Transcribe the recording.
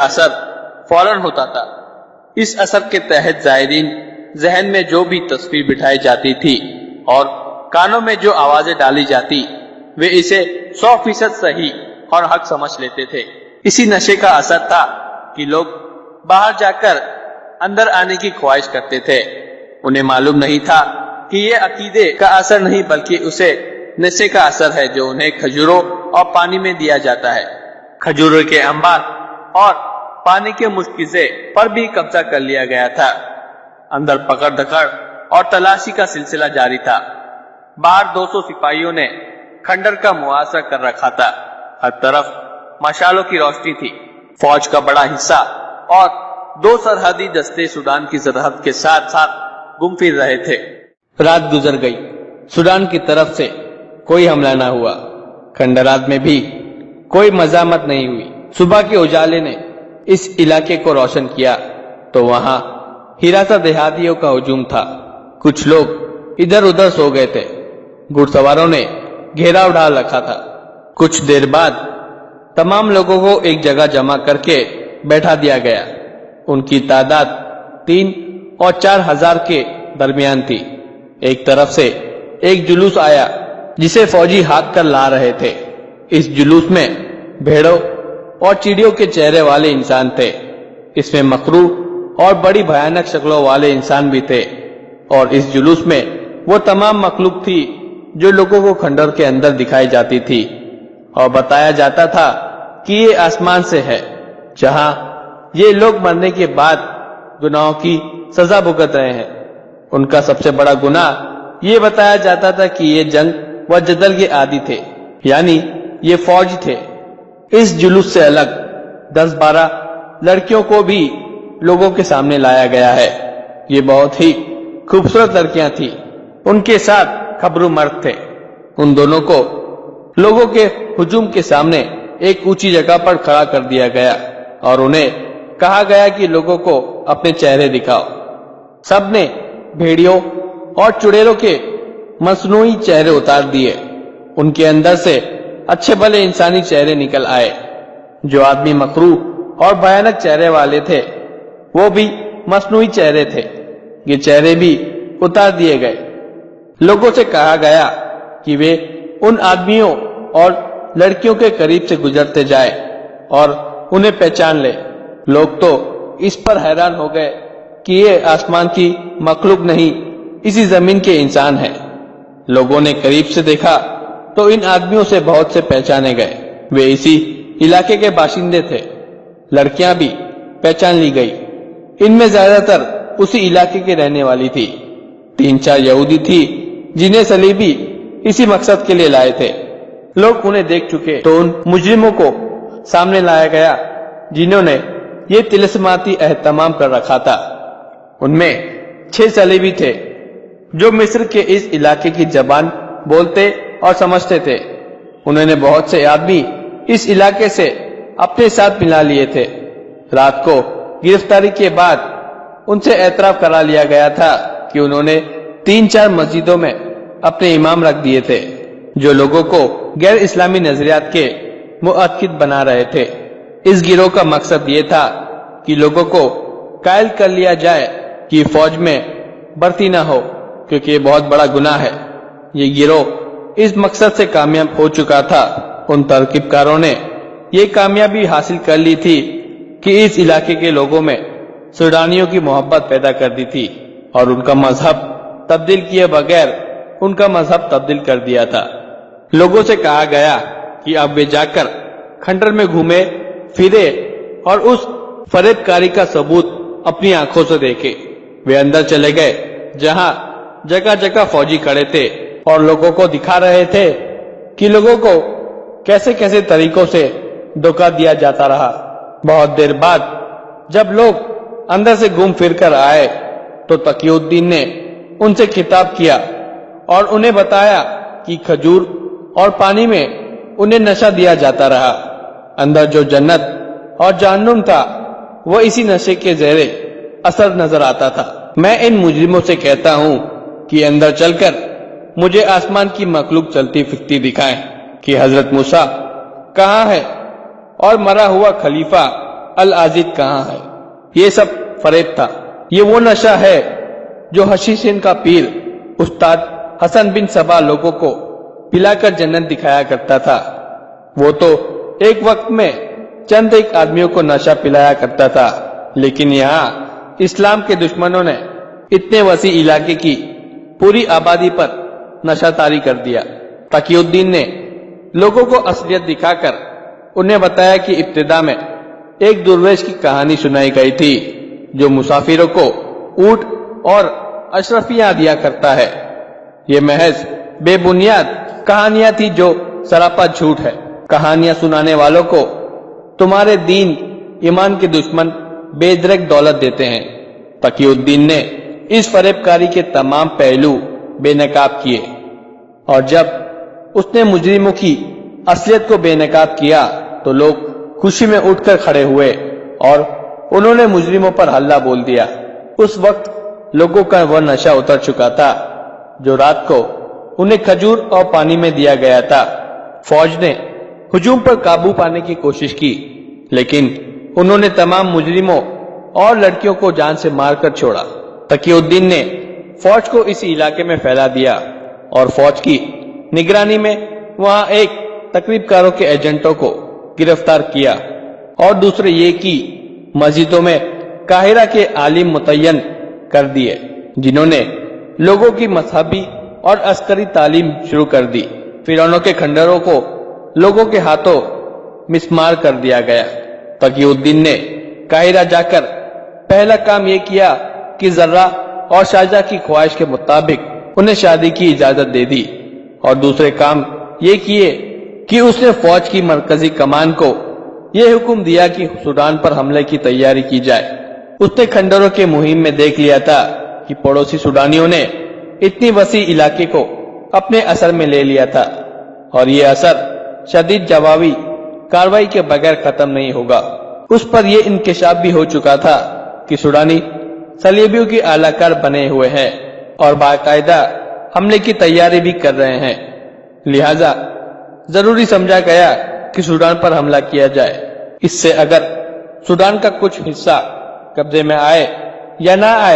اثر فوراً ہوتا تھا۔ اس اثر کے تحت زائرین ذہن میں جو بھی تصویر بٹھائی جاتی تھی اور کانوں میں جو آوازیں ڈالی جاتی وہ اسے 100% صحیح اور حق سمجھ لیتے تھے۔ اسی نشے کا اثر تھا کہ لوگ باہر جا کر اندر آنے کی خواہش کرتے تھے۔ انہیں معلوم نہیں تھا کہ یہ عقیدے کا اثر نہیں بلکہ اسے نشے کا اثر ہے جو انہیں کھجوروں اور پانی میں دیا جاتا ہے۔ کھجوروں کے انبار اور پانی کے مشکزے پر بھی قبضہ کر لیا گیا تھا۔ اندر پکڑ دھکڑ اور تلاشی کا سلسلہ جاری تھا۔ باہر 200 سپاہیوں نے کھنڈر کا محاصرہ کر رکھا تھا۔ ہر طرف مشالوں کی روشنی تھی۔ فوج کا بڑا حصہ اور 2 سرحدی دستے سوڈان کی سرحد کے ساتھ ساتھ گم پھر رہے تھے۔ رات گزر گئی، سوڈان کی طرف سے کوئی حملہ نہ ہوا۔ کھنڈرات میں بھی کوئی مزاحمت نہیں ہوئی۔ صبح کے اجالے نے اس علاقے کو روشن کیا تو وہاں ہراساں دیہاتیوں کا ہجوم تھا۔ کچھ لوگ ادھر ادھر سو گئے تھے۔ گھڑ سواروں نے گھیراؤ ڈال رکھا تھا۔ کچھ دیر بعد تمام لوگوں کو ایک جگہ جمع کر کے بیٹھا دیا گیا۔ ان کی تعداد 3 اور 4 ہزار کے درمیان تھی۔ ایک طرف سے ایک جلوس آیا جسے فوجی ہاتھ کر لا رہے تھے۔ اس جلوس میں بھیڑوں اور چڑیوں کے چہرے والے انسان تھے۔ اس میں مکروہ اور بڑی بھیانک شکلوں والے انسان بھی تھے، اور اس جلوس میں وہ تمام مخلوق تھی جو لوگوں کو کھنڈر کے اندر دکھائی جاتی تھی، اور بتایا جاتا تھا کہ یہ آسمان سے ہے جہاں یہ لوگ مرنے کے بعد گناہوں کی سزا بھگت رہے ہیں۔ ان کا سب سے بڑا گناہ یہ بتایا جاتا تھا کہ یہ جنگ و جدل کے عادی تھے، یعنی یہ فوج تھے۔ اس جلوس سے الگ 10-12 لڑکیوں کو بھی لوگوں کے سامنے لایا گیا ہے۔ یہ بہت ہی خوبصورت لڑکیاں تھیں۔ ان کے ساتھ خبرو مرد تھے۔ ان دونوں کو لوگوں کے ہجوم کے سامنے ایک اونچی جگہ پر کھڑا کر دیا گیا اور انہیں کہا گیا کہ لوگوں کو اپنے چہرے دکھاؤ۔ سب نے بھیڑیوں اور چڑیلوں کے مصنوعی چہرے اتار دیے۔ ان کے اندر سے اچھے بھلے انسانی چہرے نکل آئے۔ جو آدمی مکروہ اور بھیانک چہرے والے تھے وہ بھی مصنوعی چہرے تھے۔ یہ چہرے بھی اتار دیے گئے۔ لوگوں سے کہا گیا کہ وہ ان آدمیوں اور لڑکیوں کے قریب سے گزرتے جائے اور انہیں پہچان لے۔ لوگ تو اس پر حیران ہو گئے کہ یہ آسمان کی مخلوق نہیں، اسی زمین کے انسان ہیں۔ لوگوں نے قریب سے دیکھا تو ان آدمیوں سے بہت سے پہچانے گئے۔ وہ اسی علاقے کے باشندے تھے۔ لڑکیاں بھی پہچان لی گئی۔ ان میں زیادہ تر اسی علاقے کے رہنے والی تھی۔ 3-4 یہودی تھی جنہیں صلیبی اسی مقصد کے لیے لائے تھے۔ لوگ انہیں دیکھ چکے تو ان مجرموں کو سامنے لایا گیا جنہوں نے یہ طلسماتی اہتمام کر رکھا تھا۔ ان میں 6 صلیبی تھے جو مصر کے اس علاقے کی زبان بولتے اور سمجھتے تھے۔ انہوں نے بہت سے آدمی اس علاقے سے اپنے ساتھ ملا لیے تھے۔ رات کو گرفتاری کے بعد ان سے اعتراف کرا لیا گیا تھا کہ انہوں نے 3-4 مسجدوں میں اپنے امام رکھ دیے تھے جو لوگوں کو غیر اسلامی نظریات کے معتقد بنا رہے تھے۔ اس گروہ کا مقصد یہ تھا کہ لوگوں کو قائل کر لیا جائے کہ فوج میں بھرتی نہ ہو کیونکہ یہ بہت بڑا گناہ ہے۔ یہ گروہ اس مقصد سے کامیاب ہو چکا تھا۔ ان ترکیب کاروں نے یہ کامیابی حاصل کر لی تھی کہ اس علاقے کے لوگوں میں سوڈانیوں کی محبت پیدا کر دی تھی اور ان کا مذہب تبدیل کیے بغیر ان کا مذہب تبدیل کر دیا تھا۔ لوگوں سے کہا گیا کہ اب وہ جا کر کھنڈر میں گھومے پھرے اور اس فریب کاری کا ثبوت اپنی آنکھوں سے دیکھے۔ وہ اندر چلے گئے جہاں جگہ جگہ فوجی کھڑے تھے اور لوگوں کو دکھا رہے تھے کہ لوگوں کو کیسے کیسے طریقوں سے دھوکہ دیا جاتا رہا۔ بہت دیر بعد جب لوگ اندر سے گھوم پھر کر آئے تو تقی الدین نے ان سے خطاب کیا اور انہیں بتایا کہ کھجور اور پانی میں انہیں نشہ دیا جاتا رہا۔ اندر جو جنت اور جہنم تھا وہ اسی نشے کے زیر اثر نظر آتا تھا۔ میں ان مجرموں سے کہتا ہوں کہ اندر چل کر مجھے آسمان کی مخلوق چلتی پھرتی دکھائیں کہ حضرت موسیٰ کہاں ہے اور مرا ہوا خلیفہ العزیز کہاں ہے۔ یہ سب فریب تھا۔ یہ وہ نشہ ہے جو حشیشین کا پیر استاد حسن بن صبا لوگوں کو پلا کر جنت دکھایا کرتا تھا۔ وہ تو ایک وقت میں چند ایک آدمیوں کو نشہ پلایا کرتا تھا، لیکن یہاں اسلام کے دشمنوں نے اتنے وسیع علاقے کی پوری آبادی پر نشہ طاری کر دیا۔ تقی الدین نے لوگوں کو اصلیت دکھا کر انہیں بتایا کہ ابتدا میں ایک درویش کی کہانی سنائی گئی تھی جو مسافروں کو اونٹ اور اشرفیاں دیا کرتا ہے۔ یہ محض بے بنیاد کہانیاں تھی جو سراپا جھوٹ ہے۔ کہانیاں سنانے والوں کو تمہارے دین ایمان کے دشمن بے درک دولت دیتے ہیں۔ تقی الدین نے اس فریب کاری کے تمام پہلو بے نقاب کیے، اور جب اس نے مجرموں کی اصلیت کو بے نقاب کیا تو لوگ خوشی میں اٹھ کر کھڑے ہوئے اور انہوں نے مجرموں پر حلہ بول دیا۔ اس وقت لوگوں کا وہ نشہ اتر چکا تھا جو رات کو انہیں کھجور اور پانی میں دیا گیا تھا۔ فوج نے ہجوم پر قابو پانے کی کوشش کی، لیکن انہوں نے تمام مجرموں اور لڑکیوں کو جان سے مار کر چھوڑا۔ تقی الدین نے فوج کو اس علاقے میں پھیلا دیا اور فوج کی نگرانی میں وہاں ایک تقریب کاروں کے ایجنٹوں کو گرفتار کیا، اور دوسرے یہ کہ مسجدوں میں قاہرہ کے عالم متعین کر دیے جنہوں نے لوگوں کی مذہبی اور عسکری تعلیم شروع کر دی۔ فرعونوں کے کھنڈروں کو لوگوں کے ہاتھوں مسمار کر دیا گیا۔ تقی الدین نے قاہرہ جا کر پہلا کام یہ کیا کہ ذرہ اور شاہجہاں کی خواہش کے مطابق انہیں شادی کی اجازت دے دی، اور دوسرے کام یہ کیے کہ اس نے فوج کی مرکزی کمان کو یہ حکم دیا کہ سوڈان پر حملے کی تیاری کی جائے۔ اس نے کھنڈروں کے مہم میں دیکھ لیا تھا کہ پڑوسی سوڈانیوں نے اتنی وسیع علاقے کو اپنے اثر میں لے لیا تھا، اور یہ اثر شدید جوابی کارروائی کے بغیر ختم نہیں ہوگا۔ اس پر یہ انکشاف بھی ہو چکا تھا کہ سوڈانی صلیبیوں کی اعلی کار بنے ہوئے ہیں اور باقاعدہ حملے کی تیاری بھی کر رہے ہیں، لہذا ضروری سمجھا گیا کہ سوڈان پر حملہ کیا جائے۔ اس سے اگر سوڈان کا کچھ حصہ قبضے میں آئے یا نہ آئے